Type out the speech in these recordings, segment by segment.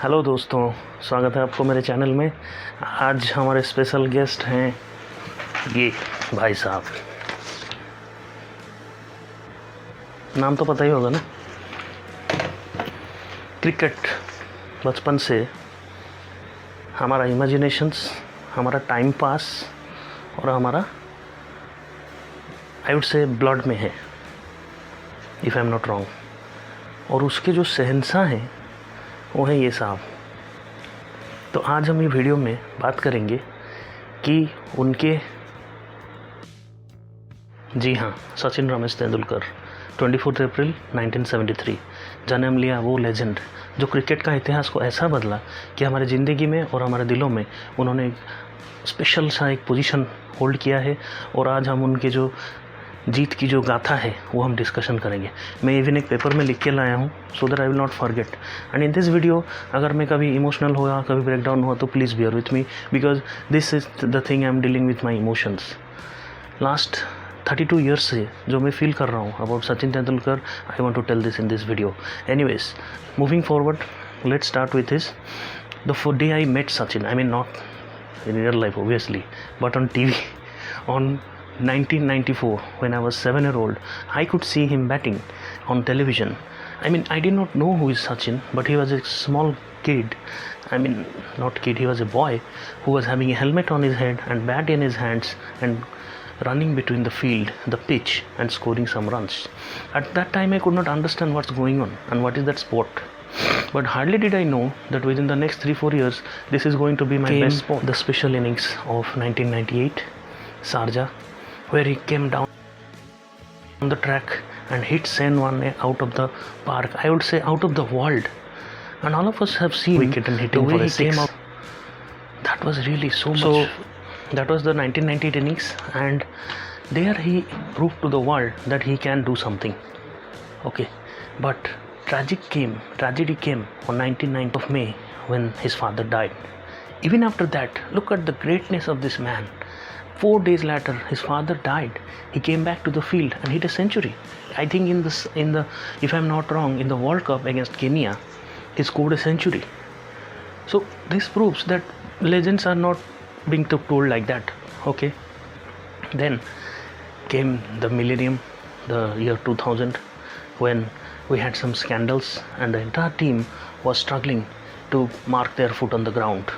Hello दोस्तों, स्वागत है आपको मेरे चैनल में। आज हमारे स्पेशल गेस्ट हैं ये भाई साहब। नाम तो पता ही होगा ना। क्रिकेट बचपन से हमारा इमेजिनेशंस, हमारा टाइम पास और हमारा आई वुड से ब्लड में है, if I am not wrong. और उसके जो शहंशाह हैं वो हैं ये साहब। तो आज हम ये वीडियो में बात करेंगे कि उनके, जी हाँ, सचिन रमेश तेंदुलकर 24 अप्रैल 1973 जन्म लिया वो लेजेंड जो क्रिकेट का इतिहास को ऐसा बदला कि हमारे ज़िंदगी में और हमारे दिलों में उन्होंने एक स्पेशल सा एक पोजीशन होल्ड किया है। और आज हम उनके जो जीत की जो गाथा है वो हम डिस्कशन करेंगे। मैं इवन एक पेपर में लिख के लाया हूँ so that I will not forget. And in this video अगर मैं कभी इमोशनल हुआ, कभी ब्रेकडाउन हुआ तो please bear with me, because this is the thing I am dealing with my emotions. Last 32 years से जो मैं फील कर रहा हूँ about Sachin Tendulkar, I want to tell this in this video. Anyways, moving forward, let's start with his the day I met Sachin. I mean not in real life obviously, but on TV on 1994 when I was 7-year-old, I could see him batting on television. I mean, I did not know who is Sachin, but he was a small kid. I mean, not kid, he was a boy who was having a helmet on his head and bat in his hands and running between the field, the pitch, and scoring some runs. At that time I could not understand what's going on and what is that sport. But hardly did I know that within the next 3-4 years this is going to be my best sport. The special innings of 1998 Sharjah, where he came down on the track and hit Sen one out of the park, I would say out of the world, and all of us have seen wicket and hitting the way he came out. That was really so much. So that was the 1998 innings, and there he proved to the world that he can do something. Okay, but tragedy came on 19th of May when his father died. Even after that, look at the greatness of this man. 4 days later his father died. He came back to the field and hit a century. I think in the if I'm not wrong, in the World Cup against Kenya he scored a century. So this proves that legends are not being told like that. Okay, then came the millennium, the year 2000, when we had some scandals and the entire team was struggling to mark their foot on the ground.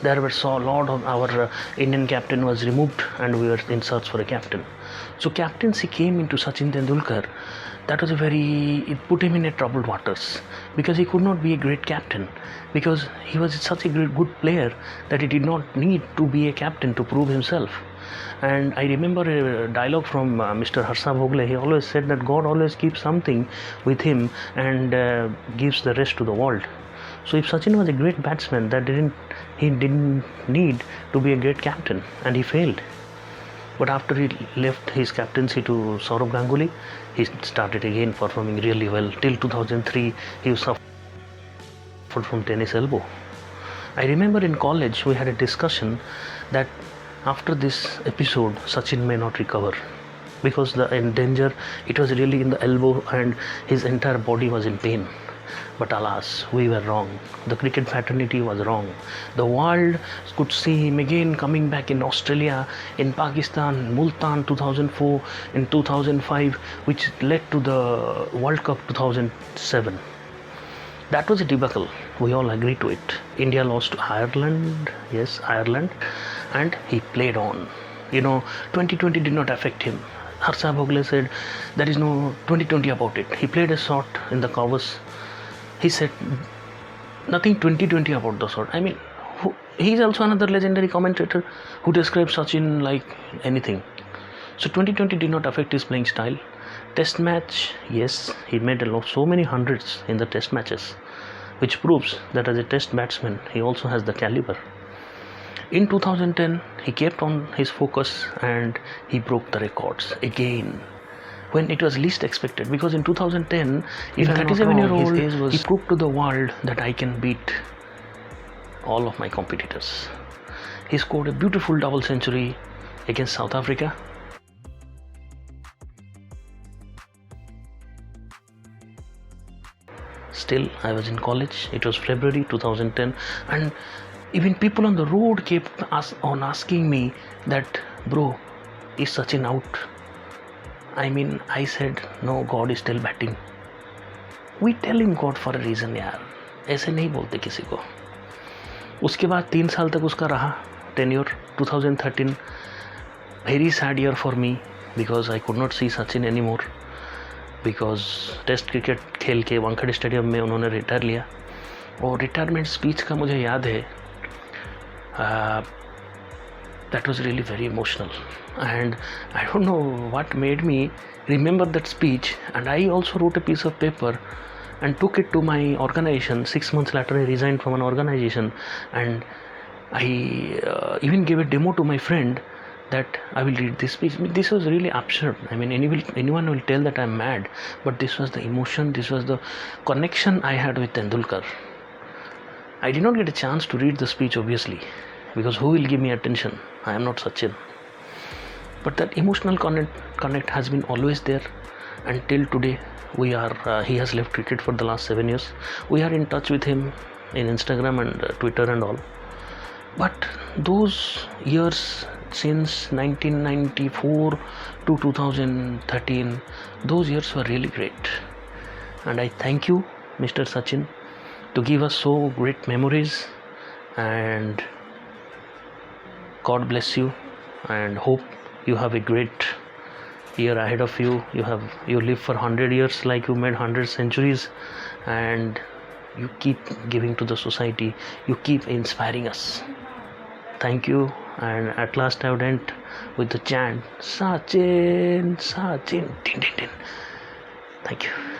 There were a lot of our Indian captain was removed and we were in search for a captain. So captaincy came into Sachin Tendulkar. That was it put him in a troubled waters because he could not be a great captain, because he was such a good player that he did not need to be a captain to prove himself. And I remember a dialogue from Mr. Harsha Bhogle. He always said that God always keeps something with him and gives the rest to the world. So if Sachin was a great batsman, he didn't need to be a great captain, and he failed. But after he left his captaincy to Saurav Ganguly, he started again performing really well. Till 2003, he suffered from tennis elbow. I remember in college we had a discussion that after this episode Sachin may not recover because in danger, it was really in the elbow and his entire body was in pain. But alas, we were wrong. The cricket fraternity was wrong. The world could see him again coming back in Australia, in Pakistan, Multan 2004, in 2005, which led to the World Cup 2007. That was a debacle. We all agree to it. India lost to Ireland. Yes, Ireland. And he played on. 2020 did not affect him. Harsha Bhogle said there is no 2020 about it. He played a shot in the covers. He said nothing 2020 about the shot. I mean, he's also another legendary commentator who describes Sachin like anything. So 2020 did not affect his playing style. Test match, yes, he made so many hundreds in the test matches, which proves that as a test batsman he also has the caliber. In 2010 he kept on his focus and he broke the records again when it was least expected, because in 2010, if 37-year-old, he proved to the world that I can beat all of my competitors. He scored a beautiful double century against South Africa. Still, I was in college. It was February 2010, and even people on the road kept asking me that, bro, is Sachin out? I mean, I said, no, God is still batting. We tell him God for a reason यार, ऐसे नहीं बोलते किसी को. उसके बाद 3 साल तक उसका रहा tenure. 2013, very sad year for me because I could not see Sachin anymore because test cricket खेल के वानखेड़े स्टेडियम में उन्होंने रिटायर लिया. और रिटायरमेंट स्पीच का मुझे याद है, that was really very emotional, and I don't know what made me remember that speech, and I also wrote a piece of paper and took it to my organization. 6 months later I resigned from an organization, and I even gave a demo to my friend that I will read this speech. This was really absurd. I mean, anyone will tell that I'm mad, but this was the emotion, this was the connection I had with Tendulkar. I did not get a chance to read the speech, obviously, because who will give me attention? I am not Sachin. But that emotional connect has been always there, and till today he has left cricket for the last 7 years. We are in touch with him in Instagram and Twitter and all. But those years since 1994 to 2013, those years were really great, and I thank you, Mr. Sachin, to give us so great memories, and God bless you, and hope you have a great year ahead of you. You live for 100 years like you made 100 centuries, and you keep giving to the society, you keep inspiring us. Thank you. And at last I would end with the chant, Sachin, Sachin, din din din. Thank you.